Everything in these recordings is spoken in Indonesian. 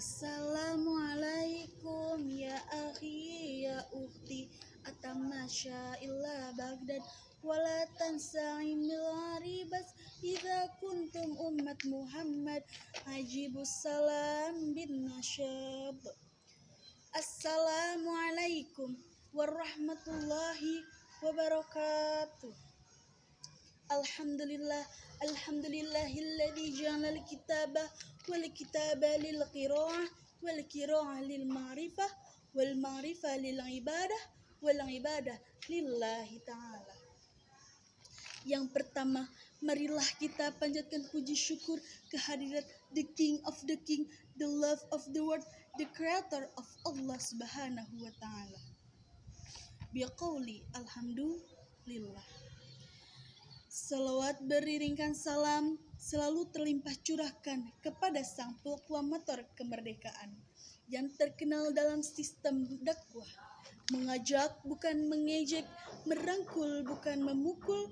Assalamualaikum ya akhi ya ukhti atamasya illa Baghdad wala tansa'imil aribas idza kuntum ummat Muhammad ajibus salam bin nasyab. Assalamualaikum warahmatullahi wabarakatuh. Alhamdulillahilladzi ja'alal kitaba wal kitaba lil qiraah wal qiraah lil ma'rifah wal ma'rifah lil ibadah wal ibadah lillahi ta'ala. Yang pertama, marilah kita panjatkan puji syukur kehadirat the King of the King, the love of the world, the creator of Allah Subhanahu wa ta'ala. Biqauli alhamdulillah. Salawat beriringkan salam selalu terlimpah curahkan kepada sang proklamator kemerdekaan yang terkenal dalam sistem dakwah, mengajak bukan mengejek, merangkul bukan memukul,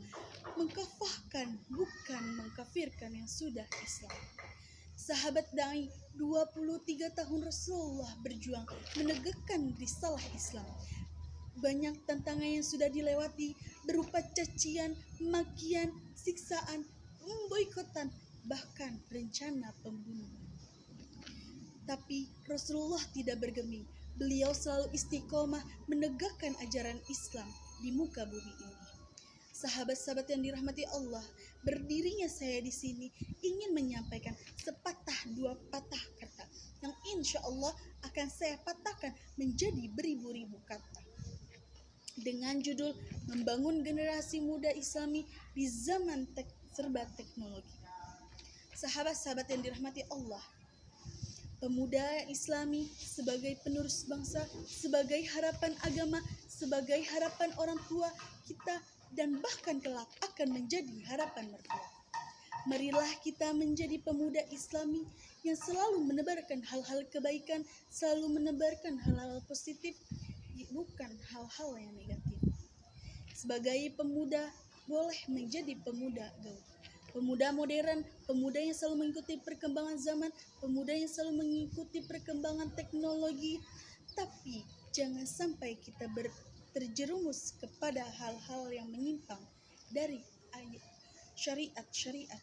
mengkafahkan bukan mengkafirkan yang sudah Islam. Sahabat dai 23 tahun Rasulullah berjuang menegakkan risalah Islam. Banyak tantangan yang sudah dilewati berupa cacian, makian, siksaan, boikotan, bahkan rencana pembunuhan. Tapi Rasulullah tidak bergeming. Beliau selalu istiqomah menegakkan ajaran Islam di muka bumi ini. Sahabat-sahabat yang dirahmati Allah, berdirinya saya di sini ingin menyampaikan sepatah dua patah kata yang insya Allah akan saya patahkan menjadi beribu-ribu kata. Dengan judul Membangun Generasi Muda Islami di Zaman Serba Teknologi. Sahabat-sahabat yang dirahmati Allah, pemuda Islami sebagai penerus bangsa, sebagai harapan agama, sebagai harapan orang tua kita, dan bahkan kelak akan menjadi harapan mertua. Marilah kita menjadi pemuda Islami yang selalu menebarkan hal-hal kebaikan, selalu menebarkan hal-hal positif, bukan hal-hal yang negatif. Sebagai pemuda, boleh menjadi pemuda gaul, pemuda modern, pemuda yang selalu mengikuti perkembangan zaman, pemuda yang selalu mengikuti perkembangan teknologi. Tapi jangan sampai kita terjerumus kepada hal-hal yang menyimpang dari syariat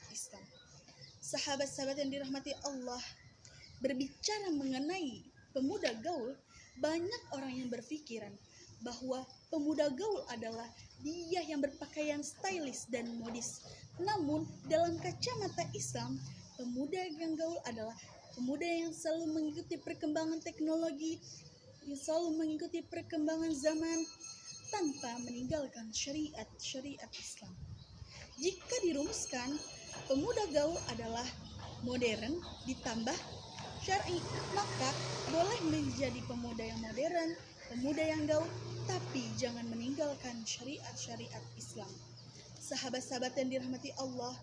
Islam. Sahabat-sahabat yang dirahmati Allah, berbicara mengenai pemuda gaul, banyak orang yang berpikiran bahwa pemuda gaul adalah dia yang berpakaian stylish dan modis. Namun dalam kacamata Islam, pemuda yang gaul adalah pemuda yang selalu mengikuti perkembangan teknologi, yang selalu mengikuti perkembangan zaman tanpa meninggalkan syariat Islam. Jika dirumuskan, pemuda gaul adalah modern ditambah syar'i, maka boleh menjadi pemuda yang modern, pemuda yang gaul, tapi jangan meninggalkan syariat Islam. Sahabat-sahabat yang dirahmati Allah,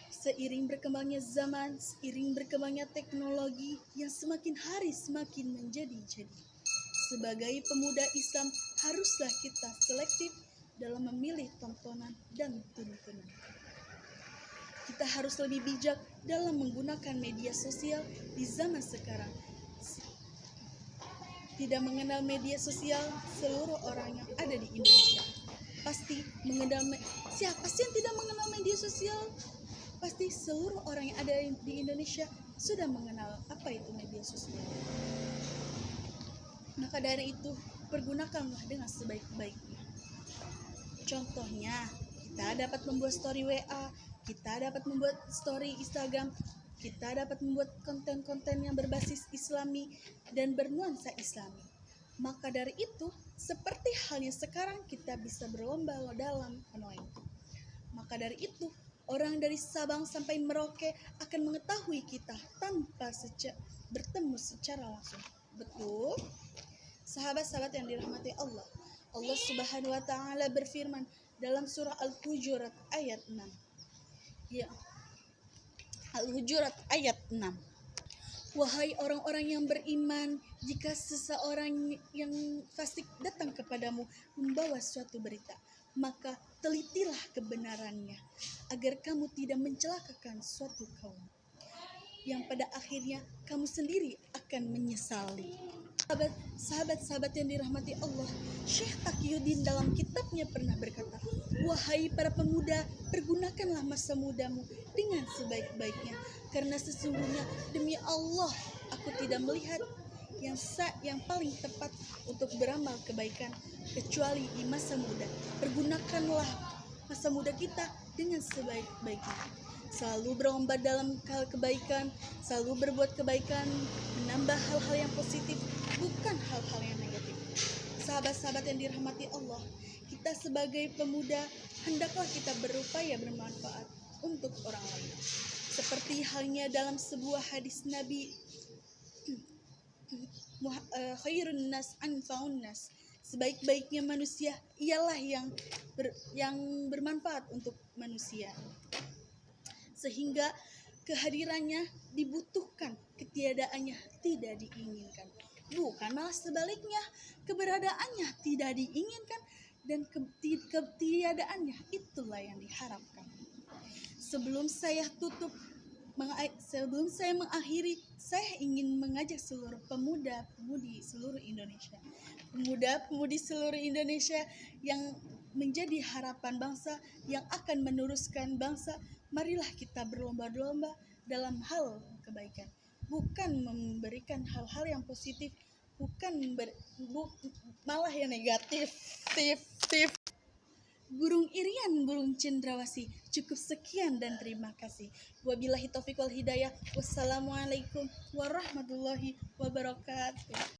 seiring berkembangnya zaman, seiring berkembangnya teknologi yang semakin hari semakin menjadi-jadi, sebagai pemuda Islam haruslah kita selektif dalam memilih tontonan dan tuntunan. Kita harus lebih bijak dalam menggunakan media sosial di zaman sekarang. Tidak mengenal media sosial, seluruh orang yang ada di Indonesia pasti mengenal. Siapa sih yang tidak mengenal media sosial? Pasti seluruh orang yang ada di Indonesia sudah mengenal apa itu media sosial. Maka dari itu, pergunakanlah dengan sebaik-baiknya. Contohnya, kita dapat membuat story WA, kita dapat membuat story Instagram, kita dapat membuat konten-konten yang berbasis Islami dan bernuansa Islami. Maka dari itu, seperti halnya sekarang kita bisa berlomba dalam menuai. Maka dari itu, orang dari Sabang sampai Merauke akan mengetahui kita tanpa bertemu secara langsung. Betul? Sahabat-sahabat yang dirahmati Allah, Allah Subhanahu wa ta'ala berfirman dalam surah Al-Hujurat ayat 6. Ya. Al-Hujurat ayat 6. Wahai orang-orang yang beriman, jika seseorang yang fasik datang kepadamu membawa suatu berita, maka telitilah kebenarannya, agar kamu tidak mencelakakan suatu kaum. yang pada akhirnya kamu sendiri akan menyesali. Sahabat-sahabat yang dirahmati Allah, Syekh Taqiyuddin dalam kitabnya pernah berkata, "Wahai para pemuda, pergunakanlah masa mudamu dengan sebaik-baiknya, karena sesungguhnya demi Allah, aku tidak melihat yang paling tepat untuk beramal kebaikan kecuali di masa muda. Pergunakanlah masa muda kita dengan sebaik-baiknya. Selalu berlomba dalam hal kebaikan, selalu berbuat kebaikan, menambah hal-hal yang positif, bukan hal-hal yang negatif." Sahabat-sahabat yang dirahmati Allah, kita sebagai pemuda hendaklah kita berupaya bermanfaat untuk orang lain. Seperti halnya dalam sebuah hadis Nabi, khairun nas anfa'un nas, sebaik-baiknya manusia ialah yang bermanfaat untuk manusia, sehingga kehadirannya dibutuhkan, ketiadaannya tidak diinginkan. Bukan malah sebaliknya, keberadaannya tidak diinginkan dan ketiadaannya itulah yang diharapkan. Sebelum saya mengakhiri, saya ingin mengajak seluruh pemuda-pemudi seluruh Indonesia, pemuda-pemudi seluruh Indonesia yang menjadi harapan bangsa, yang akan meneruskan bangsa, marilah kita berlomba-lomba dalam hal kebaikan, bukan memberikan hal-hal yang positif, malah yang negatif. Burung irian, burung cendrawasih. Cukup sekian dan terima kasih. Wabillahi taufiq wal hidayah. Wassalamualaikum warahmatullahi wabarakatuh.